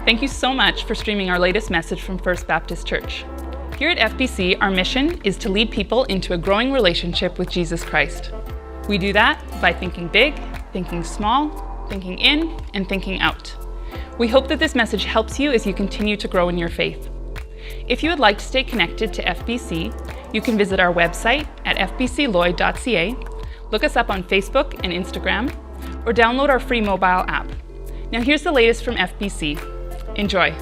Thank you so much for streaming our latest message from First Baptist Church. Here at FBC, our mission is to lead people into a growing relationship with Jesus Christ. We do that by thinking big, thinking small, thinking in, and thinking out. We hope that this message helps you as you continue to grow in your faith. If you would like to stay connected to FBC, you can visit our website at fbcloyd.ca, look us up on Facebook and Instagram, or download our free mobile app. Now here's the latest from FBC. Enjoy.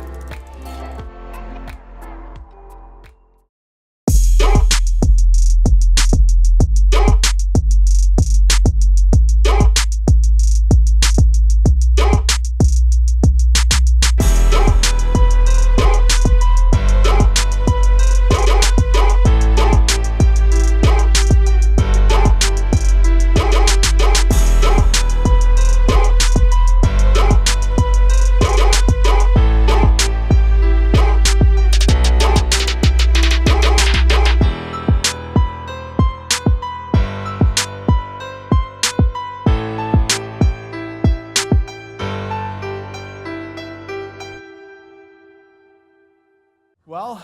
Well,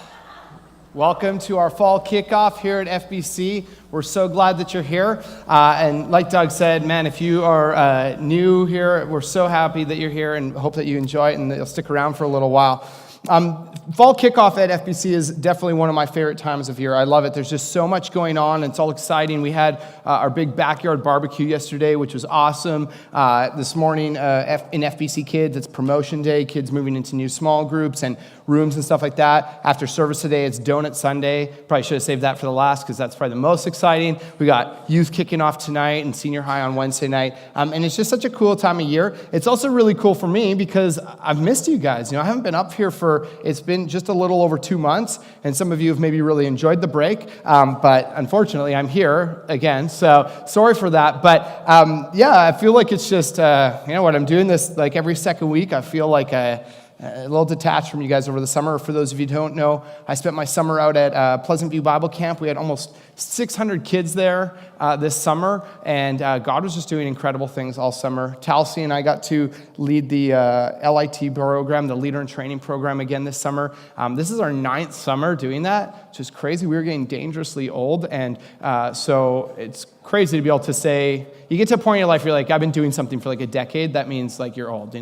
welcome to our fall kickoff here at FBC. We're so glad that you're here. And like Doug said, man, if you are new here, we're so happy that you're here and hope that you enjoy it and that you'll stick around for a little while. Fall kickoff at FBC is definitely one of my favorite times of year. I love it. There's just so much going on. It's all exciting. We had our big backyard barbecue yesterday, which was awesome. This morning in FBC Kids, it's promotion day. Kids moving into new small groups and rooms and stuff like that. After service today, it's Donut Sunday. Probably should have saved that for the last because that's probably the most exciting. We got youth kicking off tonight and senior high on Wednesday night. And it's just such a cool time of year. It's also really cool for me because I've missed you guys. I haven't been up here it's been just a little over 2 months, and some of you have maybe really enjoyed the break, but unfortunately I'm here again, so sorry for that. But I feel like it's just, I'm doing this like every second week. I feel like a little detached from you guys over the summer. For those of you who don't know, I spent my summer out at Pleasant View Bible Camp. We had almost 600 kids there this summer, and God was just doing incredible things all summer. Talcy and I got to lead the LIT program, the Leader in Training program, again this summer. This is our 9th summer doing that, which is crazy. We were getting dangerously old, and so it's crazy to be able to say, you get to a point in your life where you're like, I've been doing something for like a decade. That means like you're old,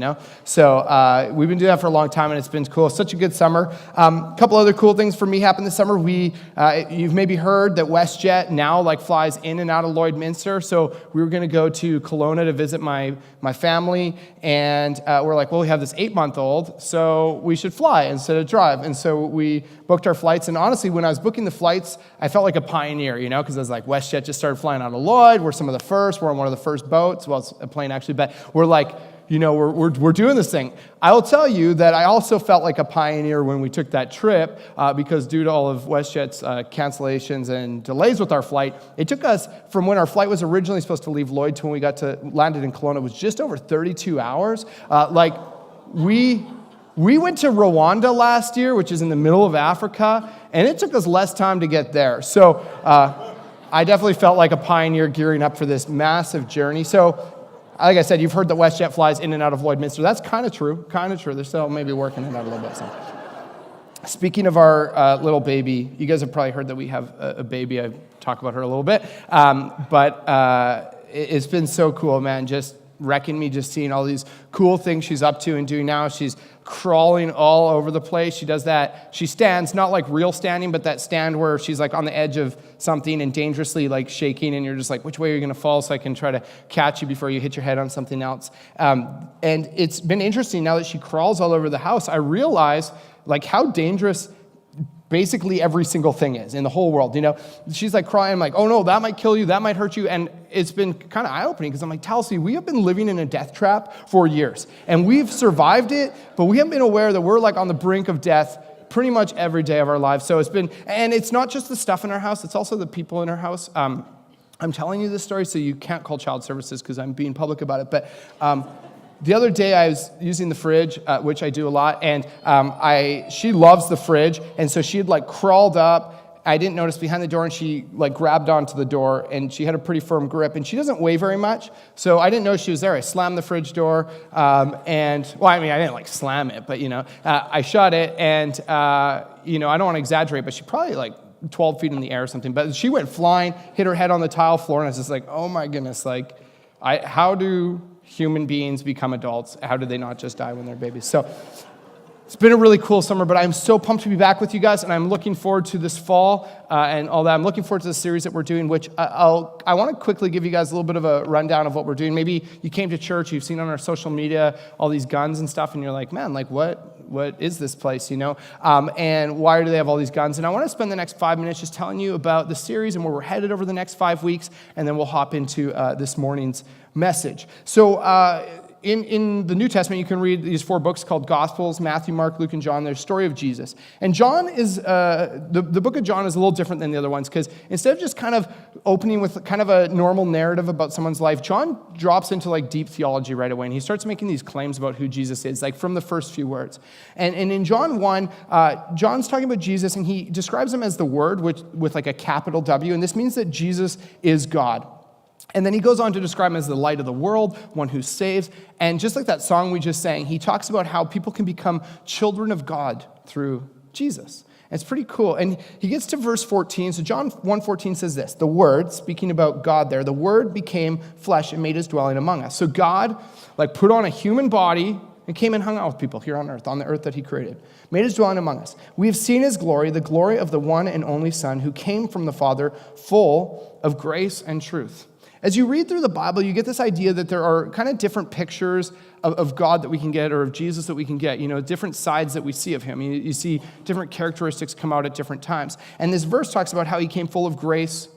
So we've been doing that for a long time, and it's been cool. Such a good summer. A couple other cool things for me happened this summer. You've maybe heard that WestJet now like flies in and out of Lloydminster. So we were going to go to Kelowna to visit my family, and we're like, well, we have this 8-month-old, so we should fly instead of drive. And so we booked our flights. And honestly, when I was booking the flights, I felt like a pioneer, because I was like, WestJet just started flying out of Lloyd. We're some of the first. We're on one of the first boats. Well, it's a plane actually, but we're like, we're doing this thing. I will tell you that I also felt like a pioneer when we took that trip because due to all of WestJet's cancellations and delays with our flight, it took us from when our flight was originally supposed to leave Lloyd to when we landed in Kelowna was just over 32 hours. We went to Rwanda last year, which is in the middle of Africa, and it took us less time to get there. So I definitely felt like a pioneer gearing up for this massive journey. So like I said, you've heard that WestJet flies in and out of Lloydminster. That's kind of true. They're still maybe working it out a little bit. So. Speaking of our little baby, you guys have probably heard that we have a baby. I talk about her a little bit. But it's been so cool, man, just wrecking me, just seeing all these cool things she's up to and doing now. She's crawling all over the place. She does that. She stands, not like real standing, but that stand where she's like on the edge of something and dangerously like shaking, and you're just like, which way are you going to fall so I can try to catch you before you hit your head on something else? And it's been interesting now that she crawls all over the house. I realize like how dangerous basically every single thing is in the whole world. She's like crying, I'm like, oh no, that might kill you, that might hurt you. And it's been kind of eye-opening because I'm like, Talcy, we have been living in a death trap for years, and we've survived it, but we haven't been aware that we're like on the brink of death pretty much every day of our lives. So and it's not just the stuff in our house, it's also the people in our house. I'm telling you this story, so you can't call child services because I'm being public about it, but the other day I was using the fridge, which I do a lot, and she loves the fridge, and so she had like crawled up I didn't notice behind the door, and she like grabbed onto the door, and she had a pretty firm grip, and she doesn't weigh very much, so I didn't know she was there. I slammed the fridge door, I didn't like slam it, but I shut it, and I don't want to exaggerate, but she probably like 12 feet in the air or something, but she went flying, hit her head on the tile floor, and I was just like, oh my goodness, like, how do human beings become adults? How do they not just die when they're babies? So it's been a really cool summer, but I'm so pumped to be back with you guys, and I'm looking forward to this fall and all that. I'm looking forward to the series that we're doing, which I want to quickly give you guys a little bit of a rundown of what we're doing. Maybe you came to church, you've seen on our social media all these guns and stuff, and you're like, man, like what is this place, and why do they have all these guns? And I want to spend the next 5 minutes just telling you about the series and where we're headed over the next 5 weeks, and then we'll hop into this morning's message. So in the New Testament, you can read these 4 books called Gospels: Matthew, Mark, Luke, and John. They're the story of Jesus. And John is, the book of John is a little different than the other ones, because instead of just kind of opening with kind of a normal narrative about someone's life, John drops into like deep theology right away, and he starts making these claims about who Jesus is, like from the first few words. And in John 1, John's talking about Jesus, and he describes him as the Word with like a capital W, and this means that Jesus is God. And then he goes on to describe him as the light of the world, one who saves. And just like that song we just sang, he talks about how people can become children of God through Jesus. And it's pretty cool. And he gets to verse 14. So John 1:14 says this: the Word, speaking about God there, the Word became flesh and made his dwelling among us. So God like put on a human body and came and hung out with people here on the earth that he created, made his dwelling among us. We have seen his glory, the glory of the one and only Son who came from the Father, full of grace and truth. As you read through the Bible, you get this idea that there are kind of different pictures of God that we can get, or of Jesus that we can get, different sides that we see of him. You see different characteristics come out at different times. And this verse talks about how he came full of grace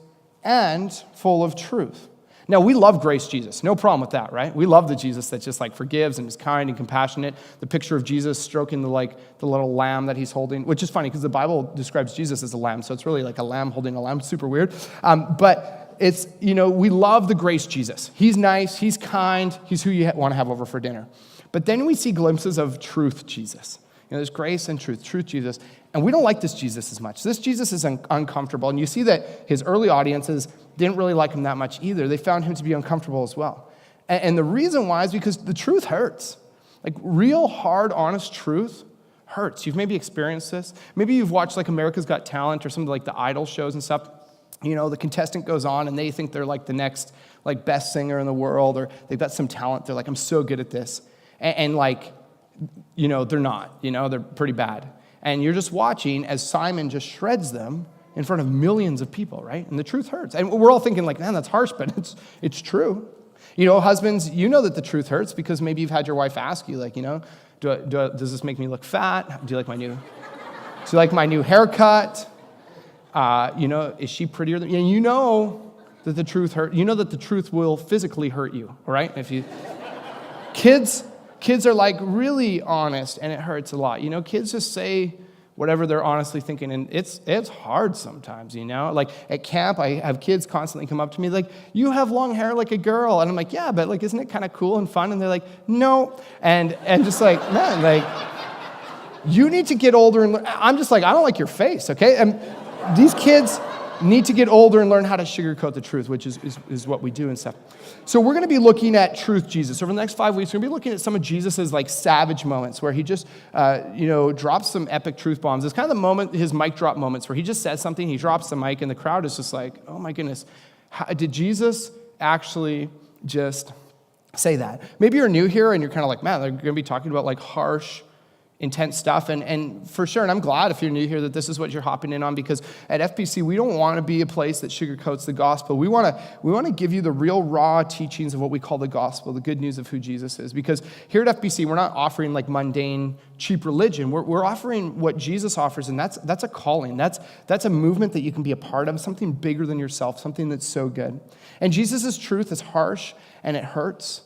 and full of truth. Now, we love grace Jesus. No problem with that, right? We love the Jesus that just like forgives and is kind and compassionate. The picture of Jesus stroking the little lamb that he's holding, which is funny because the Bible describes Jesus as a lamb, so it's really like a lamb holding a lamb. Super weird. But it's, we love the grace Jesus. He's nice, he's kind, he's who you want to have over for dinner. But then we see glimpses of truth Jesus. There's grace and truth Jesus. And we don't like this Jesus as much. This Jesus is uncomfortable. And you see that his early audiences didn't really like him that much either. They found him to be uncomfortable as well. And the reason why is because the truth hurts. Like real, hard, honest truth hurts. You've maybe experienced this. Maybe you've watched like America's Got Talent or some of like the Idol shows and stuff. The contestant goes on and they think they're like the next like best singer in the world, or they've got some talent. They're like, I'm so good at this. And they're not, they're pretty bad. And you're just watching as Simon just shreds them in front of millions of people, right? And the truth hurts. And we're all thinking like, man, that's harsh, but it's true. Husbands, that the truth hurts because maybe you've had your wife ask you like, does this make me look fat? Do you like my new haircut? Is she prettier than you? That the truth hurt. That the truth will physically hurt you, all right? If you kids are like really honest, and it hurts a lot. Kids just say whatever they're honestly thinking, and it's hard sometimes. Like at camp, I have kids constantly come up to me like, "You have long hair like a girl," and I'm like, "Yeah, but like, isn't it kind of cool and fun?" And they're like, "No," and just like, man, like, you need to get older and learn. I'm just like, I don't like your face, okay? And these kids need to get older and learn how to sugarcoat the truth, which is what we do and stuff. So we're going to be looking at truth Jesus. Over the next 5 weeks, we're going to be looking at some of Jesus's like savage moments where he just, drops some epic truth bombs. It's kind of the moment, his mic drop moments, where he just says something, he drops the mic, and the crowd is just like, oh my goodness, did Jesus actually just say that? Maybe you're new here and you're kind of like, man, they're going to be talking about like harsh, intense stuff, and for sure, and I'm glad if you're new here that this is what you're hopping in on, because at FBC we don't want to be a place that sugarcoats the gospel. We want to give you the real raw teachings of what we call the gospel, the good news of who Jesus is. Because here at FBC we're not offering like mundane, cheap religion. We're offering what Jesus offers, and that's a calling. That's a movement that you can be a part of, something bigger than yourself, something that's so good. And Jesus' truth is harsh and it hurts,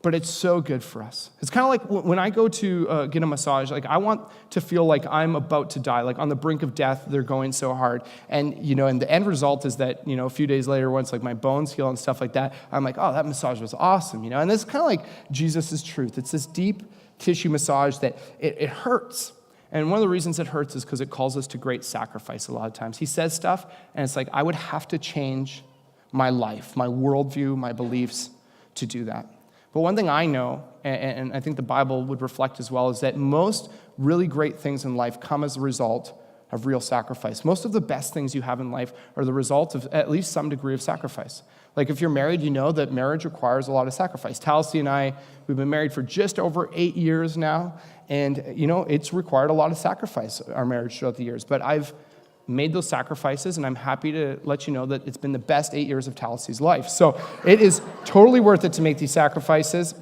but it's so good for us. It's kind of like when I go to get a massage, like I want to feel like I'm about to die, like on the brink of death, they're going so hard. And, and the end result is that, a few days later, once like my bones heal and stuff like that, I'm like, oh, that massage was awesome, And this is kind of like Jesus' truth. It's this deep tissue massage that it hurts. And one of the reasons it hurts is because it calls us to great sacrifice a lot of times. He says stuff, and it's like, I would have to change my life, my worldview, my beliefs to do that. But one thing I know, and I think the Bible would reflect as well, is that most really great things in life come as a result of real sacrifice. Most of the best things you have in life are the result of at least some degree of sacrifice. Like if you're married, you know that marriage requires a lot of sacrifice. Talcy and I, we've been married for just over 8 years now, and it's required a lot of sacrifice, our marriage throughout the years. But I've made those sacrifices, and I'm happy to let you know that it's been the best 8 years of Talcy's life. So it is totally worth it to make these sacrifices.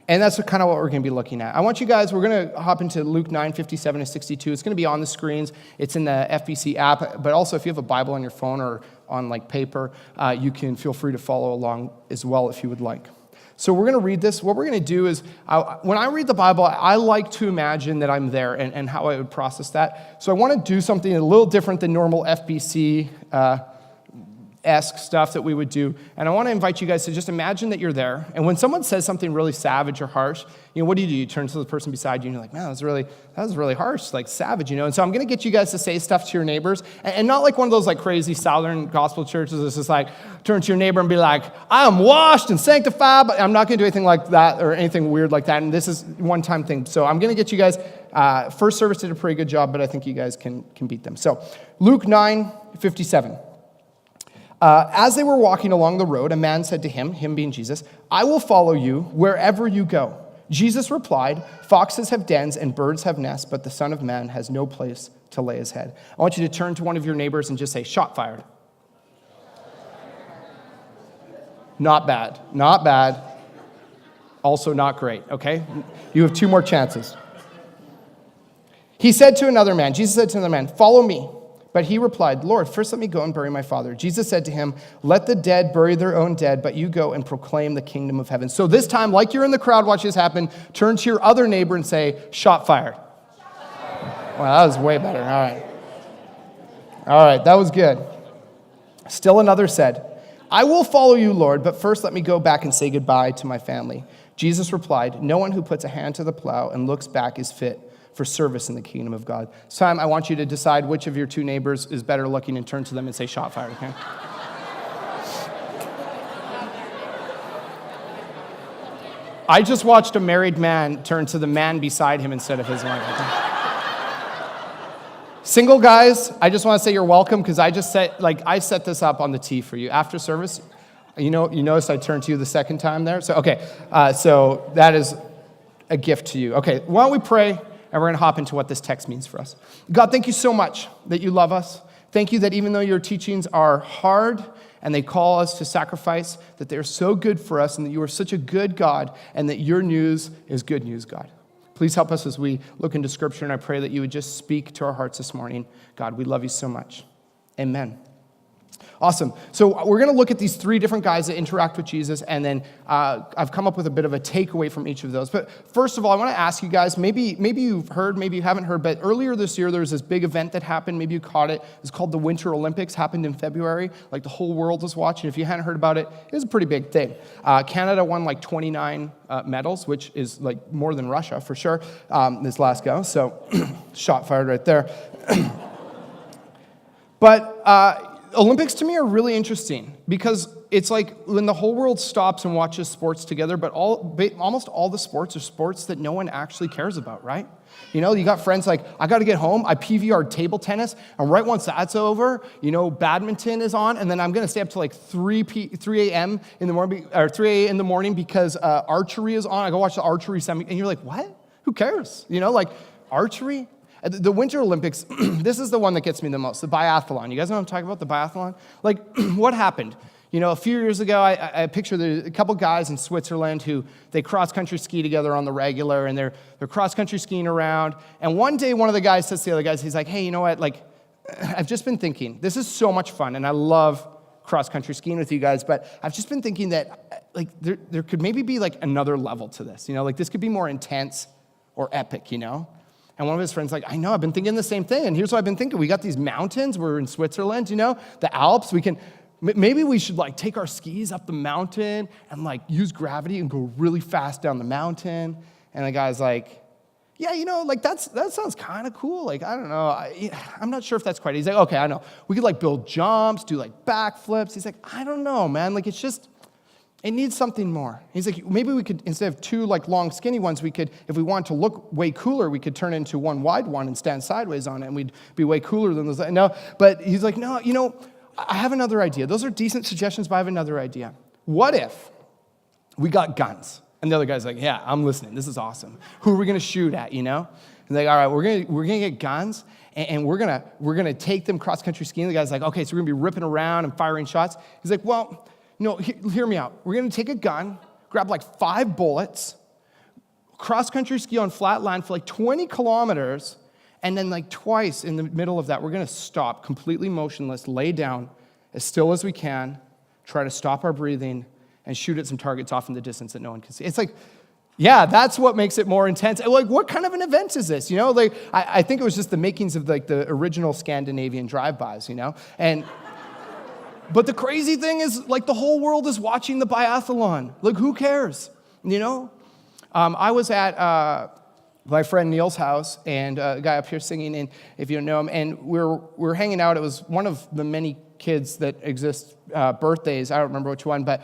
And that's kind of what we're going to be looking at. I want you guys, we're going to hop into Luke 9:57-62. It's going to be on the screens. It's in the FBC app. But also, if you have a Bible on your phone or on paper, you can feel free to follow along as well if you would like. So we're going to read this. What we're going to do is, when I read the Bible, I like to imagine that I'm there and how I would process that. So I want to do something a little different than normal FBC esque stuff that we would do. And I want to invite you guys to just imagine that you're there. And when someone says something really savage or harsh, what do? You turn to the person beside you and you're like, man, that was really harsh, like savage, And so I'm going to get you guys to say stuff to your neighbors. And not like one of those like crazy Southern gospel churches that's just like, turn to your neighbor and be like, I am washed and sanctified. But I'm not going to do anything like that or anything weird like that. And this is one-time thing. So I'm going to get you guys, first service did a pretty good job, but I think you guys can beat them. So Luke 9:57. As they were walking along the road, a man said to him being Jesus, I will follow you wherever you go. Jesus replied, foxes have dens and birds have nests, but the Son of Man has no place to lay his head. I want you to turn to one of your neighbors and just say, shot fired. Not bad, not bad. Also not great, okay? You have 2 more chances. Jesus said to another man, follow me. But he replied, Lord, first let me go and bury my father. Jesus said to him, let the dead bury their own dead, but you go and proclaim the kingdom of heaven. So this time, like you're in the crowd watching this happen, turn to your other neighbor and say, shot fired. Well, that was way better. All right, that was good. Still another said, I will follow you, Lord, but first let me go back and say goodbye to my family. Jesus replied, no one who puts a hand to the plow and looks back is fit for service in the kingdom of God. This time, I want you to decide which of your 2 neighbors is better looking and turn to them and say, shot fired, okay? I just watched a married man turn to the man beside him instead of his wife. Okay? Single guys, I just want to say you're welcome because I set this up on the tee for you. After service, you noticed I turned to you the second time there? So, okay, so that is a gift to you. Okay, why don't we pray? And we're going to hop into what this text means for us. God, thank you so much that you love us. Thank you that even though your teachings are hard and they call us to sacrifice, that they're so good for us and that you are such a good God and that your news is good news, God. Please help us as we look into Scripture, and I pray that you would just speak to our hearts this morning. God, we love you so much. Amen. Awesome. So we're going to look at these 3 different guys that interact with Jesus, and then I've come up with a bit of a takeaway from each of those. But first of all, I want to ask you guys, maybe you've heard, maybe you haven't heard, but earlier this year there was this big event that happened. Maybe you caught it. It's called the Winter Olympics. Happened in February. Like the whole world was watching. If you hadn't heard about it, it was a pretty big thing. Canada won like 29 medals, which is like more than Russia for sure, this last go. So shot fired right there. But Olympics to me are really interesting because it's like when the whole world stops and watches sports together, but almost all the sports are sports that no one actually cares about, right? You got friends like, I got to get home. I PVR'd table tennis, and right once that's over, badminton is on, and then I'm going to stay up to like 3 a.m. in the morning, or 3 a.m. in the morning because archery is on. I go watch the archery semi, and you're like, what? Who cares? Archery? The Winter Olympics, this is the one that gets me the most, the biathlon. You guys know what I'm talking about, the biathlon? What happened? A few years ago, I picture a couple guys in Switzerland who they cross-country ski together on the regular, and they're cross-country skiing around. And one day, one of the guys says to the other guys, he's like, hey, you know what? I've just been thinking, this is so much fun, and I love cross-country skiing with you guys, but I've just been thinking that, there could maybe be, another level to this. This could be more intense or epic, And one of his friends I know, I've been thinking the same thing. And here's what I've been thinking. We got these mountains. We're in Switzerland, the Alps. Maybe we should take our skis up the mountain and use gravity and go really fast down the mountain. And the guy's like, yeah, like that sounds kind of cool. Like, I don't know. I'm not sure if that's quite. He's like, okay, I know. We could like build jumps, do like backflips. He's like, I don't know, man. Like, it needs something more. He's like, maybe we could, instead of two like long skinny ones, we could, if we want to look way cooler, we could turn into one wide one and stand sideways on it, and we'd be way cooler than those. No, but he's like, no, I have another idea. Those are decent suggestions, but I have another idea. What if we got guns? And the other guy's like, yeah, I'm listening. This is awesome. Who are we going to shoot at, And they're like, all right, we're gonna get guns, and we're gonna take them cross-country skiing. The guy's like, okay, so we're going to be ripping around and firing shots. He's like, well, no, hear me out. We're going to take a gun, grab like 5 bullets, cross-country ski on flat land for like 20 kilometers, and then like twice in the middle of that, we're going to stop completely motionless, lay down as still as we can, try to stop our breathing, and shoot at some targets off in the distance that no one can see. It's like, yeah, that's what makes it more intense. Like, what kind of an event is this? Like, I think it was just the makings of like the original Scandinavian drive-bys, And but the crazy thing is, like, the whole world is watching the biathlon. Like, who cares? I was at my friend Neil's house, and a guy up here singing, and if you don't know him, and we're hanging out. It was one of the many kids that exist, birthdays, I don't remember which one, but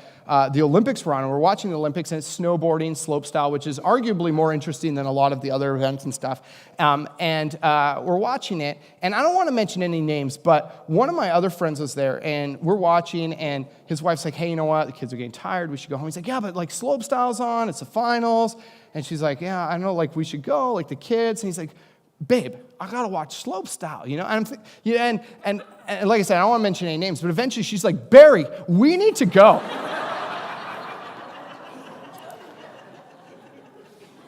the Olympics were on, and we're watching the Olympics, and it's snowboarding, slopestyle, which is arguably more interesting than a lot of the other events and stuff, and we're watching it, and I don't want to mention any names, but one of my other friends was there, and we're watching, and his wife's like, hey, you know what, the kids are getting tired, we should go home. He's like, yeah, but like slopestyle's on, it's the finals, and she's like, yeah, I know, like we should go, like the kids, and he's like, babe, I gotta watch slopestyle, and like I said, I don't want to mention any names, but eventually she's like, Barry, we need to go.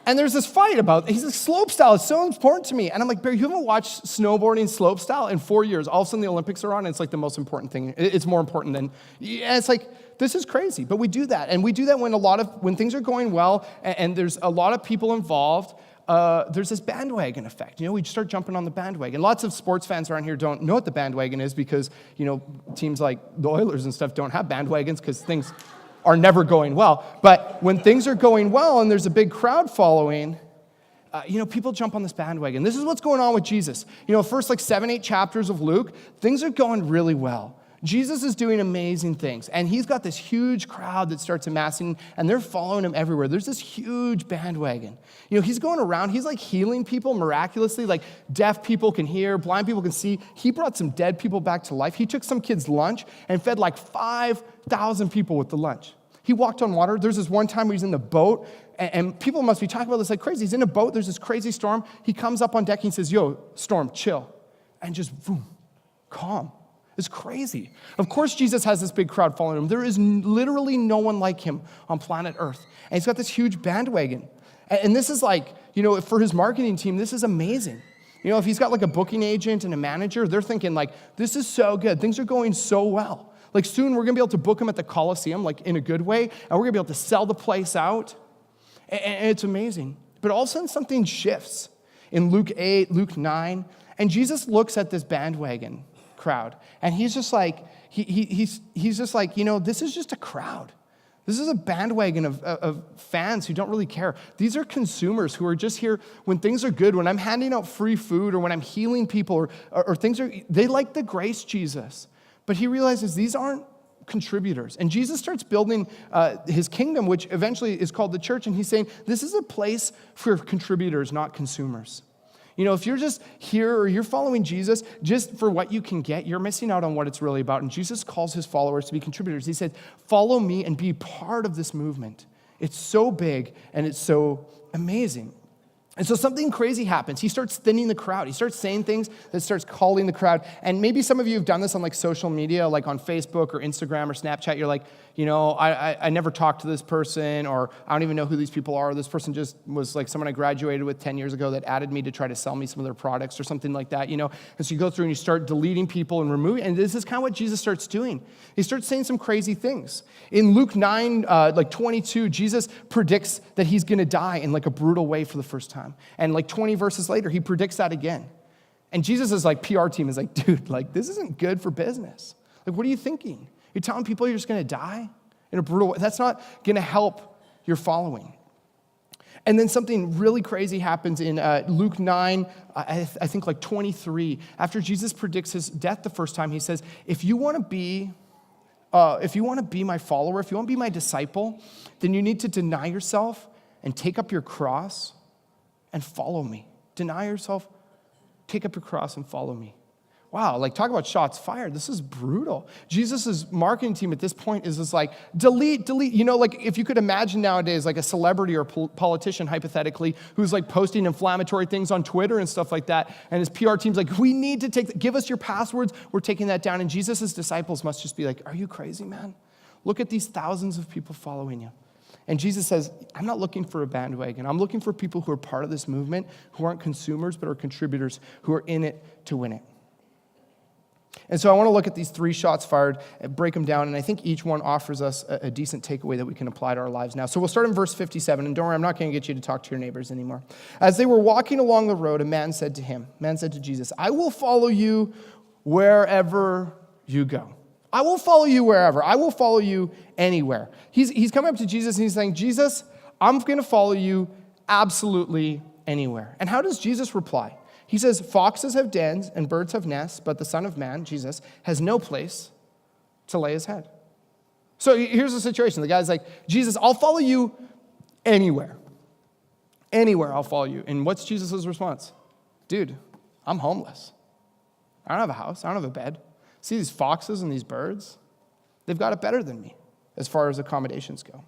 And there's this fight about, he's like, slopestyle is so important to me. And I'm like, Barry, you haven't watched snowboarding slopestyle in 4 years. All of a sudden the Olympics are on, and it's like the most important thing. It's more important than, and it's like, this is crazy. But we do that. And we do that when things are going well, and there's a lot of people involved. There's this bandwagon effect. We start jumping on the bandwagon. Lots of sports fans around here don't know what the bandwagon is because, teams like the Oilers and stuff don't have bandwagons because things are never going well. But when things are going well and there's a big crowd following, people jump on this bandwagon. This is what's going on with Jesus. First like 7-8 chapters of Luke, things are going really well. Jesus is doing amazing things, and he's got this huge crowd that starts amassing, and they're following him everywhere. There's this huge bandwagon. He's going around, he's like healing people miraculously, like deaf people can hear, blind people can see. He brought some dead people back to life. He took some kids' lunch and fed like 5,000 people with the lunch. He walked on water. There's this one time where he's in the boat, and people must be talking about this like crazy. He's in a boat, there's this crazy storm. He comes up on deck, and he says, yo, storm, chill. And just, boom, calm. It's crazy. Of course, Jesus has this big crowd following him. There is literally no one like him on planet Earth. And he's got this huge bandwagon. And this is like, for his marketing team, this is amazing. If he's got like a booking agent and a manager, they're thinking like, this is so good. Things are going so well. Like soon we're going to be able to book him at the Coliseum, like in a good way. And we're going to be able to sell the place out. And it's amazing. But all of a sudden something shifts in Luke 8, Luke 9. And Jesus looks at this bandwagon crowd, and he's just like, he's just like, this is just a crowd. This is a bandwagon of fans who don't really care. These are consumers who are just here when things are good, when I'm handing out free food or when I'm healing people or they like the grace Jesus. But he realizes these aren't contributors. And Jesus starts building his kingdom, which eventually is called the church, and he's saying, this is a place for contributors, not consumers. If you're just here or you're following Jesus just for what you can get, you're missing out on what it's really about. And Jesus calls his followers to be contributors. He said, follow me and be part of this movement. It's so big and it's so amazing. And so something crazy happens. He starts thinning the crowd. He starts saying things that starts calling the crowd. And maybe some of you have done this on like social media, like on Facebook or Instagram or Snapchat. You're like, I never talked to this person, or I don't even know who these people are. This person just was like someone I graduated with 10 years ago that added me to try to sell me some of their products or something like that, And so you go through and you start deleting people and removing, and this is kind of what Jesus starts doing. He starts saying some crazy things. In Luke 9, 22, Jesus predicts that he's going to die in like a brutal way for the first time. And like 20 verses later, he predicts that again. And Jesus' like PR team is like, dude, like this isn't good for business. Like, what are you thinking? You're telling people you're just going to die in a brutal way? That's not going to help your following. And then something really crazy happens in Luke 9, I think like 23. After Jesus predicts his death the first time, he says, if you want to be my follower, if you want to be my disciple, then you need to deny yourself and take up your cross and follow me. Deny yourself, take up your cross and follow me. Wow, like talk about shots fired. This is brutal. Jesus' marketing team at this point is just like, delete. You know, like if you could imagine nowadays like a celebrity or politician, hypothetically, who's like posting inflammatory things on Twitter and stuff like that, and his PR team's like, we need to give us your passwords. We're taking that down. And Jesus' disciples must just be like, are you crazy, man? Look at these thousands of people following you. And Jesus says, I'm not looking for a bandwagon. I'm looking for people who are part of this movement, who aren't consumers, but are contributors, who are in it to win it. And so I want to look at these 3 shots fired and break them down, and I think each one offers us a decent takeaway that we can apply to our lives now. So we'll start in verse 57, and don't worry, I'm not going to get you to talk to your neighbors anymore. As they were walking along the road, a man said to Jesus, I will follow you wherever you go. I will follow you wherever. I will follow you anywhere. He's coming up to Jesus, and he's saying, Jesus, I'm going to follow you absolutely anywhere. And how does Jesus reply? He says, foxes have dens and birds have nests, but the Son of Man, Jesus, has no place to lay his head. So here's the situation. The guy's like, Jesus, I'll follow you anywhere. Anywhere I'll follow you. And what's Jesus' response? Dude, I'm homeless. I don't have a house. I don't have a bed. See these foxes and these birds? They've got it better than me as far as accommodations go.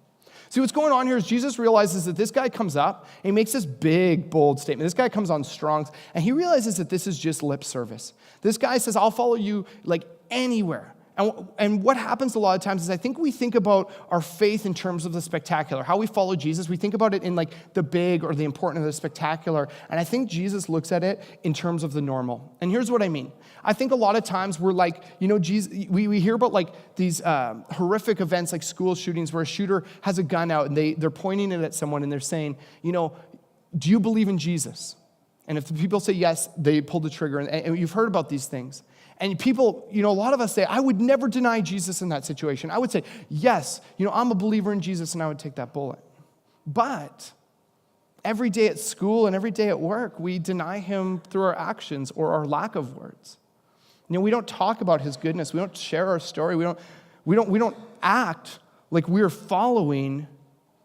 See, what's going on here is Jesus realizes that this guy comes up and he makes this big, bold statement. This guy comes on strong, and he realizes that this is just lip service. This guy says, I'll follow you like anywhere. And what happens a lot of times is I think we think about our faith in terms of the spectacular. How we follow Jesus, we think about it in like the big or the important or the spectacular. And I think Jesus looks at it in terms of the normal. And here's what I mean. I think a lot of times we're like, you know, Jesus, we hear about like these horrific events like school shootings where a shooter has a gun out and they're pointing it at someone and they're saying, you know, do you believe in Jesus? And if the people say yes, they pull the trigger. And you've heard about these things. And people, you know, a lot of us say, I would never deny Jesus in that situation. I would say, yes, you know, I'm a believer in Jesus and I would take that bullet. But every day at school and every day at work, we deny him through our actions or our lack of words. You know, we don't talk about his goodness. We don't share our story. We don't act like we're following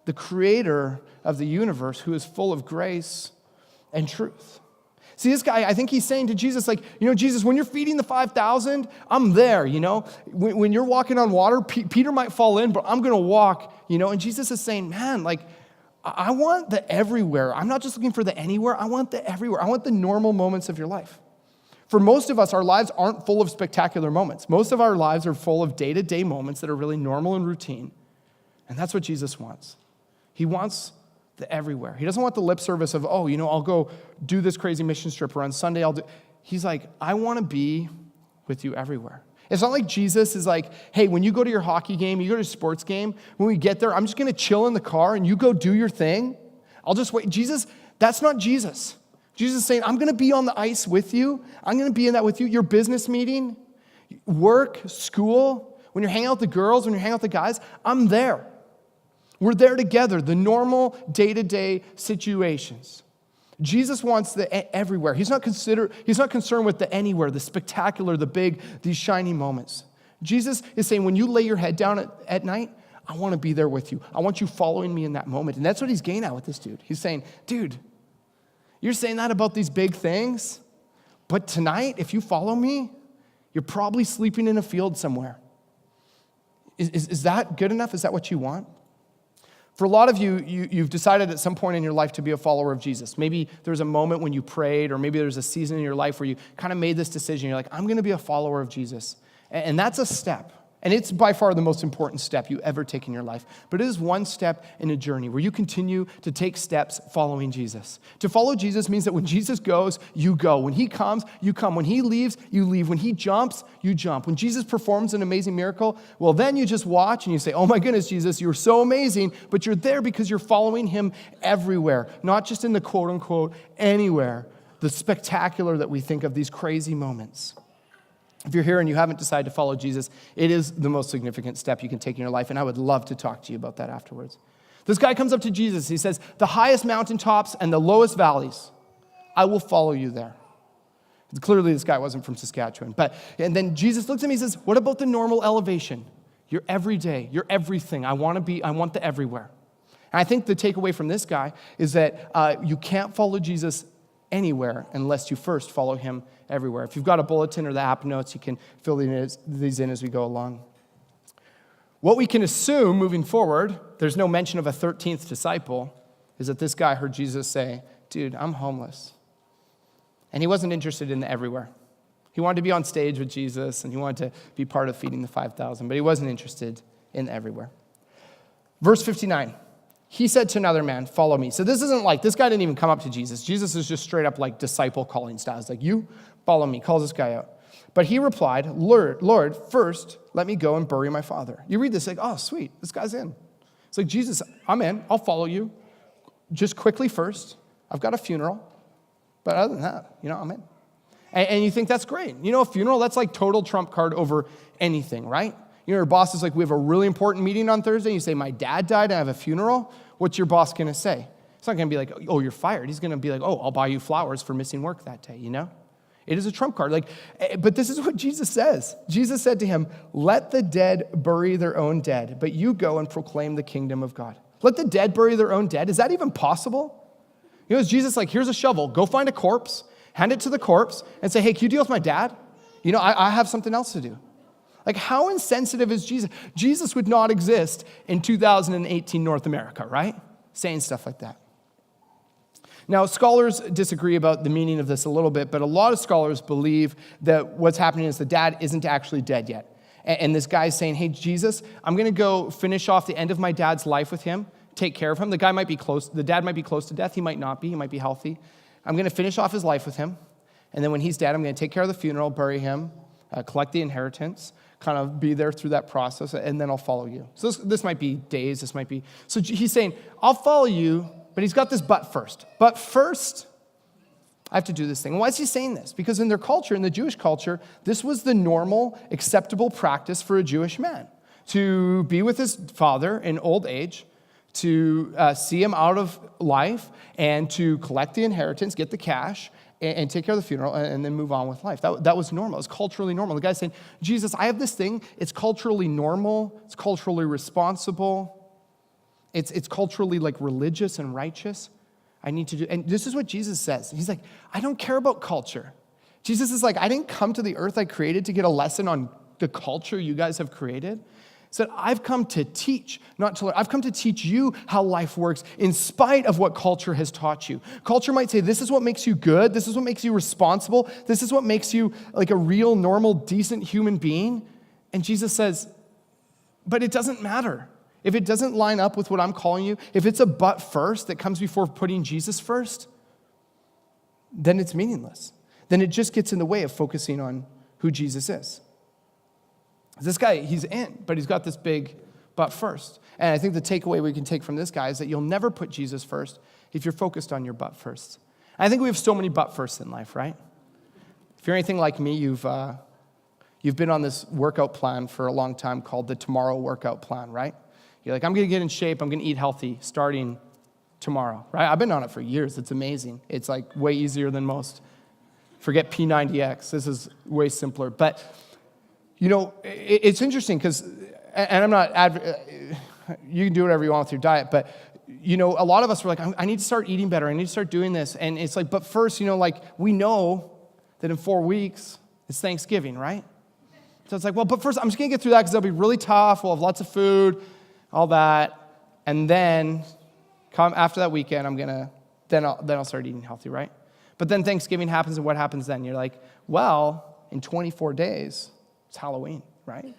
the creator of the universe who is full of grace and truth. See, this guy, I think he's saying to Jesus, like, you know, Jesus, when you're feeding the 5,000, I'm there, you know. When you're walking on water, Peter might fall in, but I'm going to walk, you know. And Jesus is saying, man, like, I want the everywhere. I'm not just looking for the anywhere. I want the everywhere. I want the normal moments of your life. For most of us, our lives aren't full of spectacular moments. Most of our lives are full of day-to-day moments that are really normal and routine. And that's what Jesus wants. He wants the everywhere. He doesn't want the lip service of, oh, you know, I'll go do this crazy mission trip, or on Sunday I'll do. He's like, I want to be with you everywhere. It's not like Jesus is like, hey, when you go to your hockey game, you go to a sports game, when we get there, I'm just going to chill in the car and you go do your thing. I'll just wait. Jesus, that's not Jesus. Jesus is saying, I'm going to be on the ice with you. I'm going to be in that with you. Your business meeting, work, school, when you're hanging out with the girls, when you're hanging out with the guys, I'm there. We're there together, the normal day-to-day situations. Jesus wants the everywhere. He's not concerned with the anywhere, the spectacular, the big, these shiny moments. Jesus is saying, when you lay your head down at night, I want to be there with you. I want you following me in that moment. And that's what he's getting at with this dude. He's saying, dude, you're saying that about these big things, but tonight, if you follow me, you're probably sleeping in a field somewhere. Is that good enough? Is that what you want? For a lot of you, you've decided at some point in your life to be a follower of Jesus. Maybe there's a moment when you prayed, or maybe there's a season in your life where you kind of made this decision. You're like, I'm going to be a follower of Jesus. And that's a step. And it's by far the most important step you ever take in your life. But it is one step in a journey where you continue to take steps following Jesus. To follow Jesus means that when Jesus goes, you go. When he comes, you come. When he leaves, you leave. When he jumps, you jump. When Jesus performs an amazing miracle, well, then you just watch and you say, oh my goodness, Jesus, you're so amazing. But you're there because you're following him everywhere, not just in the quote unquote anywhere, the spectacular that we think of, these crazy moments. If you're here and you haven't decided to follow Jesus, it is the most significant step you can take in your life, and I would love to talk to you about that afterwards. This guy comes up to Jesus. He says, the highest mountaintops and the lowest valleys, I will follow you there. Clearly, this guy wasn't from Saskatchewan. And then Jesus looks at me and says, what about the normal elevation? You're everyday. You're everything. I want the everywhere. And I think the takeaway from this guy is that you can't follow Jesus anywhere unless you first follow him everywhere. If you've got a bulletin or the app notes, you can fill these in as we go along. What we can assume moving forward, there's no mention of a 13th disciple, is that this guy heard Jesus say, dude, I'm homeless. And he wasn't interested in the everywhere. He wanted to be on stage with Jesus, and he wanted to be part of feeding the 5,000, but he wasn't interested in the everywhere. Verse 59, he said to another man, follow me. So this isn't like, this guy didn't even come up to Jesus. Jesus is just straight up like disciple calling style. It's like, you follow me, calls this guy out. But he replied, Lord, first let me go and bury my father. You read this like, oh, sweet, this guy's in. It's like, Jesus, I'm in, I'll follow you. Just quickly first, I've got a funeral. But other than that, I'm in. And you think that's great. A funeral, that's like total trump card over anything, right? Your boss is like, we have a really important meeting on Thursday. You say, my dad died and I have a funeral. What's your boss going to say? It's not going to be like, oh, you're fired. He's going to be like, oh, I'll buy you flowers for missing work that day, It is a trump card. But this is what Jesus says. Jesus said to him, let the dead bury their own dead, but you go and proclaim the kingdom of God. Let the dead bury their own dead. Is that even possible? Is Jesus like, here's a shovel, go find a corpse, hand it to the corpse, and say, hey, can you deal with my dad? I have something else to do. Like, how insensitive is Jesus? Jesus would not exist in 2018 North America, right? Saying stuff like that. Now, scholars disagree about the meaning of this a little bit, but a lot of scholars believe that what's happening is the dad isn't actually dead yet. And this guy's saying, hey, Jesus, I'm going to go finish off the end of my dad's life with him. Take care of him. The dad might be close to death. He might not be. He might be healthy. I'm going to finish off his life with him. And then when he's dead, I'm going to take care of the funeral, bury him, collect the inheritance, kind of be there through that process, and then I'll follow you. So this might be days. So he's saying, I'll follow you, but he's got this but first. But first, I have to do this thing. Why is he saying this? Because in their culture, in the Jewish culture, this was the normal, acceptable practice for a Jewish man, to be with his father in old age, to see him out of life, and to collect the inheritance, get the cash, and take care of the funeral, and then move on with life. That was normal. It was culturally normal. The guy's saying, Jesus, I have this thing. It's culturally normal. It's culturally responsible. It's culturally religious and righteous. I need to do, and this is what Jesus says. He's like, I don't care about culture. Jesus is like, I didn't come to the earth I created to get a lesson on the culture you guys have created. He said, I've come to teach, not to learn. I've come to teach you how life works in spite of what culture has taught you. Culture might say, this is what makes you good. This is what makes you responsible. This is what makes you like a real, normal, decent human being. And Jesus says, but it doesn't matter. If it doesn't line up with what I'm calling you, if it's a but first that comes before putting Jesus first, then it's meaningless. Then it just gets in the way of focusing on who Jesus is. This guy, he's in, but he's got this big but first. And I think the takeaway we can take from this guy is that you'll never put Jesus first if you're focused on your but first. And I think we have so many but firsts in life, right? If you're anything like me, you've been on this workout plan for a long time called the Tomorrow Workout Plan, right? You're like, I'm going to get in shape, I'm going to eat healthy starting tomorrow, right? I've been on it for years. It's amazing. It's like way easier than most. Forget P90X. This is way simpler. But it's interesting because, and I'm not, you can do whatever you want with your diet, but, a lot of us were like, I need to start eating better. I need to start doing this. And it's like, but first, we know that in 4 weeks, it's Thanksgiving, right? So it's like, well, but first, I'm just going to get through that because it'll be really tough. We'll have lots of food, all that. And then, after that weekend, then I'll start eating healthy, right? But then Thanksgiving happens, and what happens then? You're like, well, in 24 days, it's Halloween, right?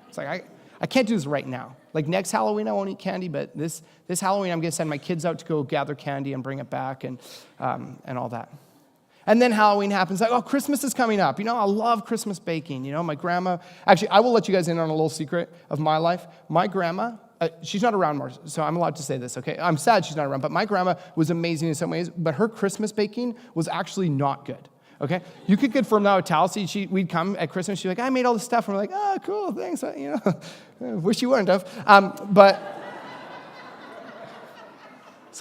It's like, I can't do this right now. Like next Halloween, I won't eat candy, but this Halloween, I'm going to send my kids out to go gather candy and bring it back and all that. And then Halloween happens, like, oh, Christmas is coming up. I love Christmas baking. My grandma, actually, I will let you guys in on a little secret of my life. My grandma, she's not around more, so I'm allowed to say this, okay? I'm sad she's not around, but my grandma was amazing in some ways, but her Christmas baking was actually not good. Okay, you could confirm that with Talcy. We'd come at Christmas. She's like, I made all this stuff. And we're like, oh, cool, thanks. Wish you wouldn't have. But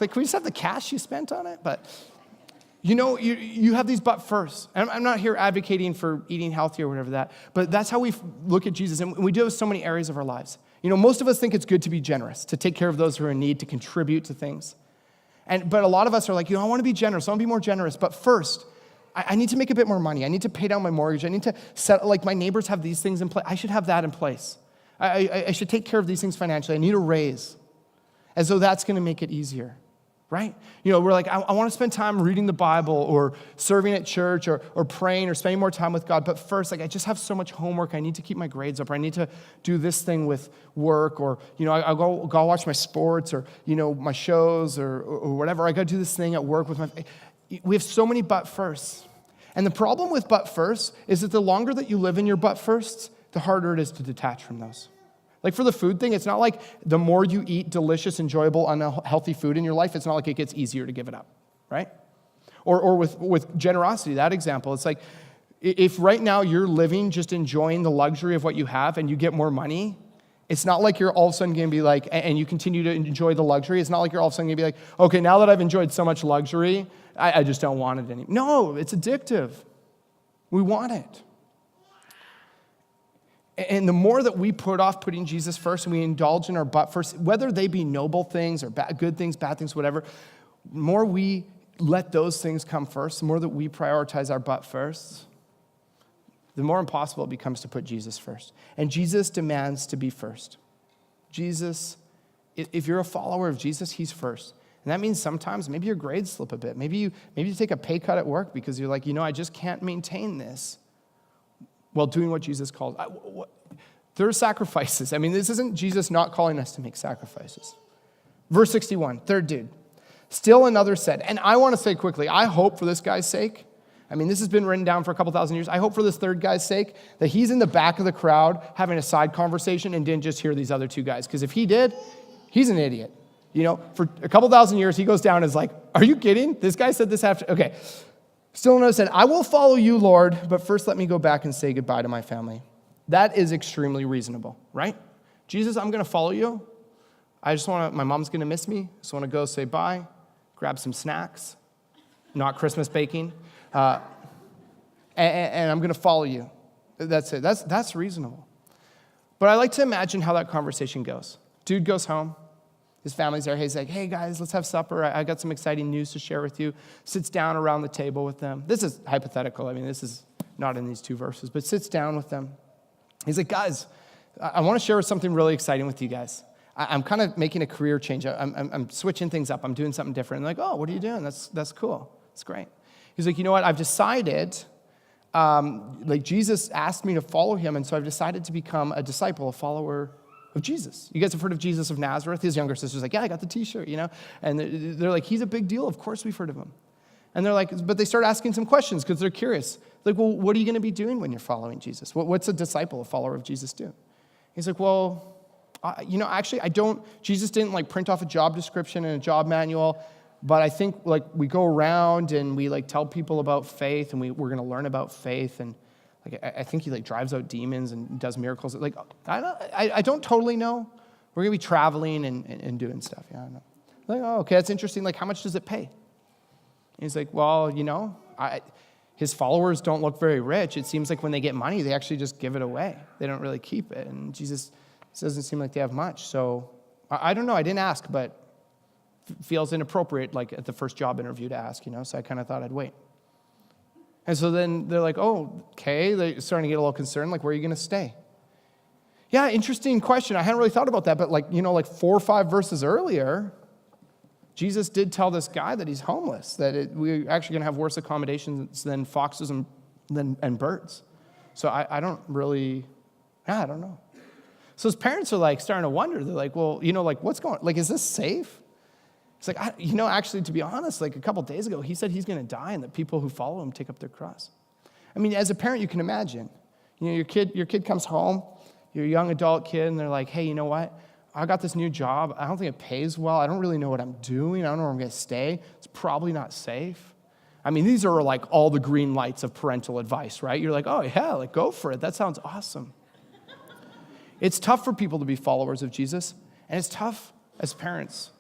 It's like, can we just have the cash you spent on it? But you have these but first. And I'm not here advocating for eating healthy or whatever that, but that's how we look at Jesus. And we do it with so many areas of our lives. Most of us think it's good to be generous, to take care of those who are in need, to contribute to things. But a lot of us are like, I want to be generous. I want to be more generous. But first, I need to make a bit more money. I need to pay down my mortgage. I need to set, like my neighbors have these things in place. I should have that in place. I should take care of these things financially. I need a raise. As though that's going to make it easier, right? We're like, I want to spend time reading the Bible or serving at church or praying or spending more time with God. But first, I just have so much homework. I need to keep my grades up. Or I need to do this thing with work. Or, I'll go watch my sports or, my shows or whatever. I got to do this thing at work with my... We have so many but firsts. And the problem with but first is that the longer that you live in your but firsts, the harder it is to detach from those. Like for the food thing, it's not like the more you eat delicious, enjoyable, unhealthy food in your life, it's not like it gets easier to give it up, right? Or with generosity, that example, it's like if right now you're living just enjoying the luxury of what you have and you get more money, it's not like you're all of a sudden going to be like, and you continue to enjoy the luxury, it's not like you're all of a sudden going to be like, okay, now that I've enjoyed so much luxury, I just don't want it anymore. No, it's addictive. We want it. And the more that we put off putting Jesus first and we indulge in our but first, whether they be noble things or good things, bad things, whatever, the more we let those things come first, the more that we prioritize our but first, the more impossible it becomes to put Jesus first. And Jesus demands to be first. Jesus, if you're a follower of Jesus, he's first. And that means sometimes maybe your grades slip a bit. Maybe you take a pay cut at work because you're like, I just can't maintain this while doing what Jesus called. There are sacrifices. I mean, this isn't Jesus not calling us to make sacrifices. Verse 61, third dude. Still another said, and I want to say quickly, I hope for this guy's sake, this has been written down for a couple thousand years. I hope for this third guy's sake that he's in the back of the crowd having a side conversation and didn't just hear these other two guys. Because if he did, he's an idiot. For a couple thousand years, he goes down and is like, are you kidding? This guy said this after, okay. Still another said, I will follow you, Lord, but first let me go back and say goodbye to my family. That is extremely reasonable, right? Jesus, I'm going to follow you. My mom's going to miss me. I just want to go say bye, grab some snacks, not Christmas baking, and I'm going to follow you. That's it. That's reasonable. But I like to imagine how that conversation goes. Dude goes home. His family's there. He's like, hey, guys, let's have supper. I got some exciting news to share with you. Sits down around the table with them. This is hypothetical. This is not in these two verses, but sits down with them. He's like, guys, I want to share something really exciting with you guys. I'm kind of making a career change. I'm switching things up. I'm doing something different. And they're like, oh, what are you doing? That's cool. That's great. He's like, you know what? I've decided, Jesus asked me to follow him, and so I've decided to become a disciple, a follower of Jesus. You guys have heard of Jesus of Nazareth? His younger sister's like, yeah, I got the t-shirt, And they're like, he's a big deal. Of course we've heard of him. And they're like, but they start asking some questions because they're curious. Like, well, what are you going to be doing when you're following Jesus? What's a disciple, a follower of Jesus do? He's like, well, actually, Jesus didn't print off a job description and a job manual, but I think we go around and we tell people about faith and we're going to learn about faith. And I think he drives out demons and does miracles. I don't totally know. We're going to be traveling and doing stuff. Yeah, I know. Oh, okay, that's interesting. How much does it pay? And he's like, well, his followers don't look very rich. It seems like when they get money, they actually just give it away. They don't really keep it. And Jesus doesn't seem like they have much. So I don't know. I didn't ask, but feels inappropriate at the first job interview to ask, So I kind of thought I'd wait. And so then they're like, oh, okay. They're starting to get a little concerned. Where are you going to stay? Yeah, interesting question. I hadn't really thought about that. But 4 or 5 verses earlier, Jesus did tell this guy that he's homeless, that we're actually going to have worse accommodations than foxes and birds. So I don't know. So his parents are starting to wonder. They're like, well, what's going on? Is this safe? It's like, actually, to be honest, a couple days ago, he said he's going to die and that people who follow him take up their cross. As a parent, you can imagine. Your kid comes home, you're a young adult kid, and they're like, hey, you know what? I got this new job. I don't think it pays well. I don't really know what I'm doing. I don't know where I'm going to stay. It's probably not safe. These are all the green lights of parental advice, right? You're like, oh, yeah, go for it. That sounds awesome. It's tough for people to be followers of Jesus, and it's tough as parents.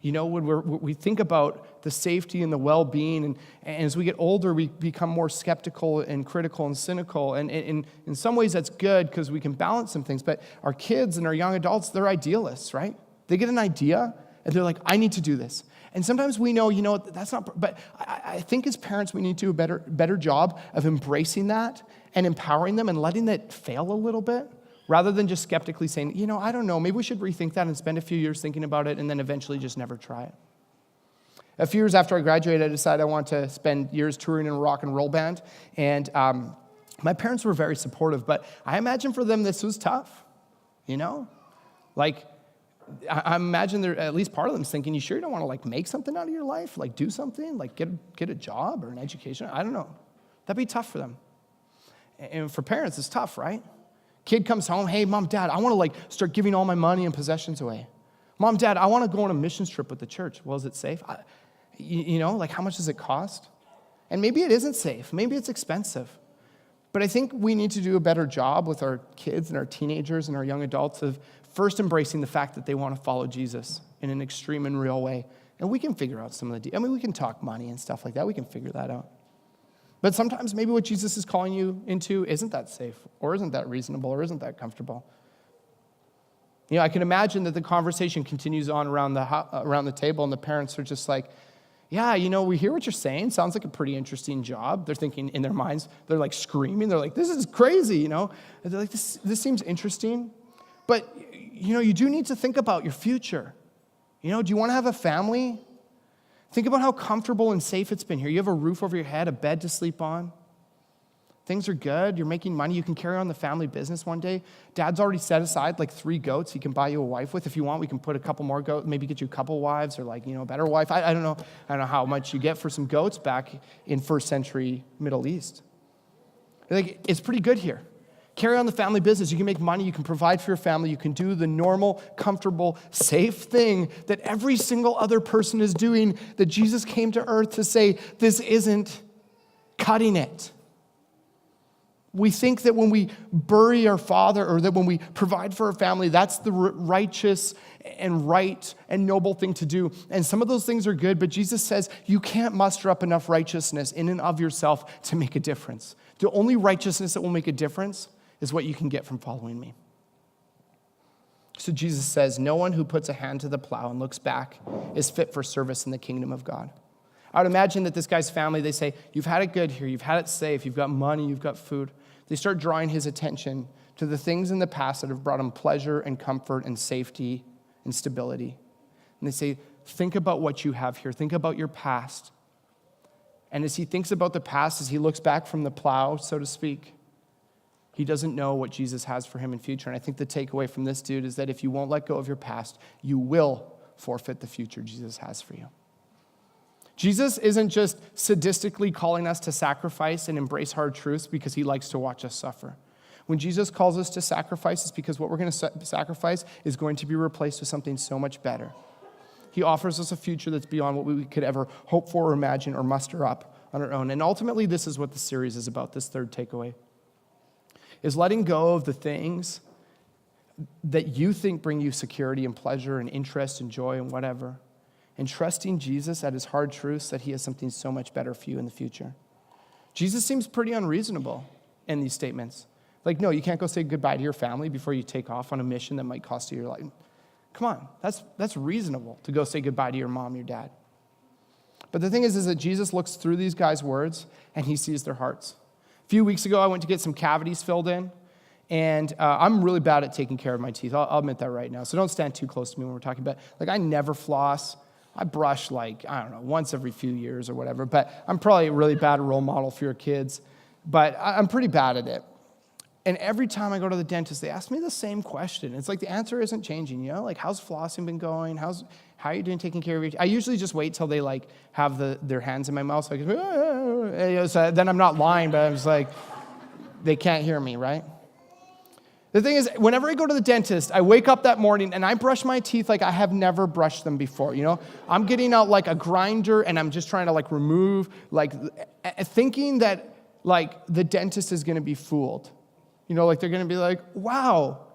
You know, when we think about the safety and the well-being, and as we get older, we become more skeptical and critical and cynical. And in some ways, that's good because we can balance some things. But our kids and our young adults, they're idealists, right? They get an idea, and they're like, I need to do this. And sometimes we know, that's not, but I think as parents, we need to do a better job of embracing that and empowering them and letting that fail a little bit, rather than just skeptically saying, I don't know, maybe we should rethink that and spend a few years thinking about it and then eventually just never try it. A few years after I graduated, I decided I wanted to spend years touring in a rock and roll band. And my parents were very supportive, but I imagine for them this was tough, Like, I imagine at least part of them is thinking, you sure you don't want to make something out of your life? Do something? Get a job or an education? I don't know. That'd be tough for them. And for parents, it's tough, right? Kid comes home, hey, mom, dad, I want to start giving all my money and possessions away. Mom, dad, I want to go on a mission trip with the church. Well, is it safe? How much does it cost? And maybe it isn't safe. Maybe it's expensive. But I think we need to do a better job with our kids and our teenagers and our young adults of first embracing the fact that they want to follow Jesus in an extreme and real way. And we can figure out some of we can talk money and stuff like that. We can figure that out. But sometimes maybe what Jesus is calling you into isn't that safe, or isn't that reasonable, or isn't that comfortable. I can imagine that the conversation continues on around the table, and the parents are just like, yeah, we hear what you're saying. Sounds like a pretty interesting job. They're thinking in their minds, they're screaming. They're like, this is crazy, And they're like, this seems interesting. But, you do need to think about your future. Do you want to have a family? Think about how comfortable and safe it's been here. You have a roof over your head, a bed to sleep on. Things are good. You're making money. You can carry on the family business one day. Dad's already set aside 3 goats he can buy you a wife with. If you want, we can put a couple more goats, maybe get you a couple wives or a better wife. I don't know. I don't know how much you get for some goats back in first century Middle East. It's pretty good here. Carry on the family business. You can make money. You can provide for your family. You can do the normal, comfortable, safe thing that every single other person is doing, that Jesus came to earth to say, this isn't cutting it. We think that when we bury our father, or that when we provide for our family, that's the righteous and right and noble thing to do. And some of those things are good, but Jesus says you can't muster up enough righteousness in and of yourself to make a difference. The only righteousness that will make a difference is what you can get from following me. So Jesus says, no one who puts a hand to the plow and looks back is fit for service in the kingdom of God. I would imagine that this guy's family, they say, you've had it good here, you've had it safe, you've got money, you've got food. They start drawing his attention to the things in the past that have brought him pleasure and comfort and safety and stability. And they say, think about what you have here. Think about your past. And as he thinks about the past, as he looks back from the plow, so to speak, he doesn't know what Jesus has for him in future. And I think the takeaway from this dude is that if you won't let go of your past, you will forfeit the future Jesus has for you. Jesus isn't just sadistically calling us to sacrifice and embrace hard truths because he likes to watch us suffer. When Jesus calls us to sacrifice, it's because what we're going to sacrifice is going to be replaced with something so much better. He offers us a future that's beyond what we could ever hope for or imagine or muster up on our own. And ultimately, this is what the series is about, this third takeaway, is letting go of the things that you think bring you security and pleasure and interest and joy and whatever, and trusting Jesus at his hard truths that he has something so much better for you in the future. Jesus seems pretty unreasonable in these statements. No, you can't go say goodbye to your family before you take off on a mission that might cost you your life. Come on, that's reasonable to go say goodbye to your mom, your dad. But the thing is that Jesus looks through these guys' words and he sees their hearts. A few weeks ago, I went to get some cavities filled in, and I'm really bad at taking care of my teeth. I'll admit that right now, so don't stand too close to me when we're talking about I never floss. I brush once every few years or whatever, but I'm probably a really bad role model for your kids, but I'm pretty bad at it. And every time I go to the dentist, they ask me the same question. It's the answer isn't changing, how's flossing been going? How are you doing taking care of your teeth? I usually just wait till they have their hands in my mouth, so I can, so then I'm not lying, but I'm just they can't hear me, right? The thing is, whenever I go to the dentist, I wake up that morning and I brush my teeth like I have never brushed them before, I'm getting out a grinder and I'm just trying to remove, thinking that the dentist is going to be fooled. They're going to be wow,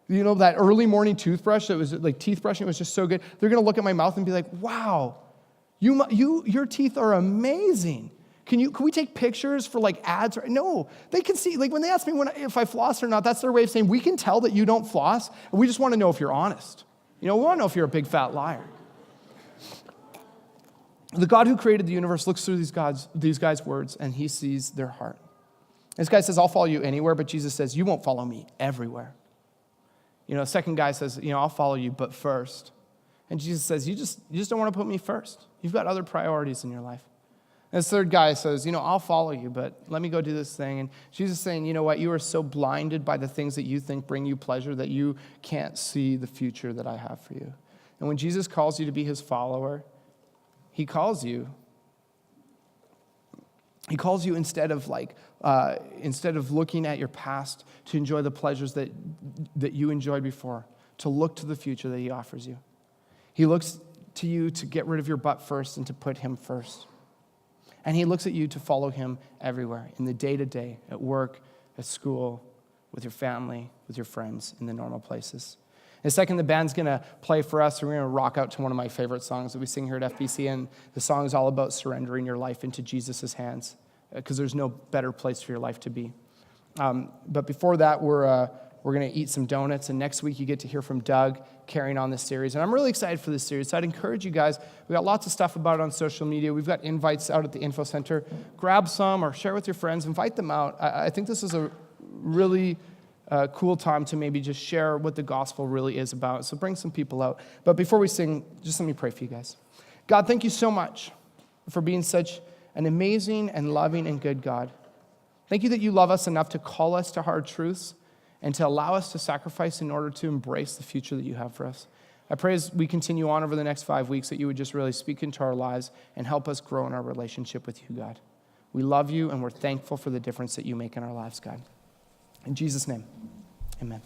You know, that early morning toothbrush that was like teeth brushing, it was just so good. They're going to look at my mouth and be like, wow, your teeth are amazing. Can we take pictures for like ads? No, they can see, like when they ask me if I floss or not, that's their way of saying, we can tell that you don't floss, and we just want to know if you're honest. You know, we want to know if you're a big fat liar. The God who created the universe looks through these guys' words, and he sees their heart. This guy says, I'll follow you anywhere, but Jesus says, you won't follow me everywhere. You know, the second guy says, you know, I'll follow you, but first. And Jesus says, you just don't want to put me first. You've got other priorities in your life. And this third guy says, you know, I'll follow you, but let me go do this thing. And Jesus is saying, you know what, you are so blinded by the things that you think bring you pleasure that you can't see the future that I have for you. And when Jesus calls you to be his follower, he calls you instead of looking at your past to enjoy the pleasures that you enjoyed before, to look to the future that he offers you. He looks to you to get rid of your butt first and to put him first. And he looks at you to follow him everywhere, in the day-to-day, at work, at school, with your family, with your friends, in the normal places. In a second, the band's going to play for us, and we're going to rock out to one of my favorite songs that we sing here at FBC, and the song is all about surrendering your life into Jesus' hands, because there's no better place for your life to be. But before that, we're going to eat some donuts, and next week you get to hear from Doug carrying on this series. And I'm really excited for this series, so I'd encourage you guys. We've got lots of stuff about it on social media. We've got invites out at the info center. Grab some or share with your friends. Invite them out. I think this is a really cool time to maybe just share what the gospel really is about. So bring some people out. But before we sing, just let me pray for you guys. God, thank you so much for being such an amazing and loving and good God. Thank you that you love us enough to call us to hard truths and to allow us to sacrifice in order to embrace the future that you have for us. I pray as we continue on over the next 5 weeks that you would just really speak into our lives and help us grow in our relationship with you, God. We love you and we're thankful for the difference that you make in our lives, God. In Jesus' name, amen.